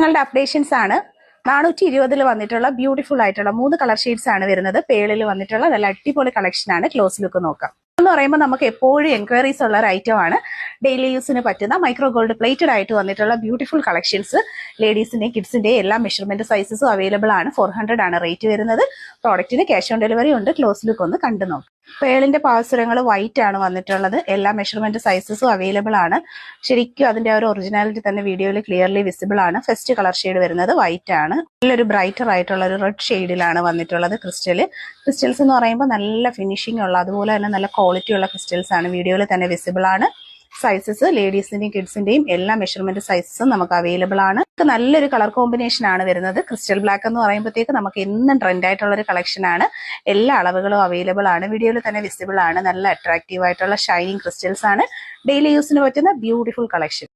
നിങ്ങളുടെ അപ്ഡേഷൻസ് ആണ് 420 വന്നിട്ടുള്ള ബ്യൂട്ടിഫുൾ ആയിട്ടുള്ള 3 കളർ ഷെയ്ഡ്സ് ആണ് വരുന്നത്. പേളിൽ വന്നിട്ടുള്ള നല്ല അടിപൊളി കളക്ഷൻ ആണ്. ക്ലോസ് ലുക്ക് നോക്കാം. എന്ന് പറയുമ്പോൾ നമുക്ക് എപ്പോഴും എൻക്വയറീസ് ഉള്ള ഒരു ഐറ്റം ആണ്. ഡെയിലി യൂസിന് പറ്റുന്ന മൈക്രോ ഗോൾഡ് പ്ലേറ്റഡ് ആയിട്ട് വന്നിട്ടുള്ള ബ്യൂട്ടിഫുൾ കളക്ഷൻസ്. ലേഡീസിന്റെയും കിഡ്സിന്റെയും എല്ലാ മെഷർമെന്റ് സൈസസും അവൈലബിൾ ആണ്. 400 ആണ് റേറ്റ് വരുന്നത്. പ്രോഡക്റ്റിന് ക്യാഷ് ഓൺ ഡെലിവറി ഉണ്ട്. ക്ലോസ് ലുക്ക് ഒന്ന് കണ്ടു നോക്കാം. പേളിന്റെ പാവസരങ്ങൾ വൈറ്റ് ആണ് വന്നിട്ടുള്ളത്. എല്ലാ മെഷർമെന്റ് സൈസസും അവൈലബിൾ ആണ്. ശരിക്കും അതിന്റെ ഒരു ഒറിജിനാലിറ്റി തന്നെ വീഡിയോയിൽ ക്ലിയർലി വിസിബിൾ ആണ്. ഫസ്റ്റ് കളർ ഷെയ്ഡ് വരുന്നത് വൈറ്റ് ആണ്. നല്ലൊരു ബ്രൈറ്റർ ആയിട്ടുള്ള ഒരു റെഡ് ഷെയ്ഡിലാണ് വന്നിട്ടുള്ളത്. ക്രിസ്റ്റൽസ് എന്ന് പറയുമ്പോൾ നല്ല ഫിനിഷിംഗ് ഉള്ള, അതുപോലെ തന്നെ നല്ല ക്വാളിറ്റി ഉള്ള ക്രിസ്റ്റൽസ് ആണ്. വീഡിയോയിൽ തന്നെ വിസിബിൾ ആണ്. സൈസസ് ലേഡീസിന്റെയും കിഡ്സിന്റെയും എല്ലാ മെഷർമെന്റ് സൈസസും നമുക്ക് അവൈലബിൾ ആണ്. നല്ലൊരു കളർ കോമ്പിനേഷൻ ആണ് വരുന്നത്. ക്രിസ്റ്റൽ ബ്ലാക്ക് എന്ന് പറയുമ്പോഴത്തേക്ക് നമുക്ക് എന്നും ട്രെൻഡ് ആയിട്ടുള്ള ഒരു കളക്ഷൻ ആണ്. എല്ലാ അളവുകളും അവൈലബിൾ ആണ്. വീഡിയോയിൽ തന്നെ വിസിബിൾ ആണ്. നല്ല അട്രാക്റ്റീവ് ആയിട്ടുള്ള ഷൈനിങ് ക്രിസ്റ്റൽസ് ആണ്. ഡെയിലി യൂസിന് പറ്റുന്ന ബ്യൂട്ടിഫുൾ കളക്ഷൻ.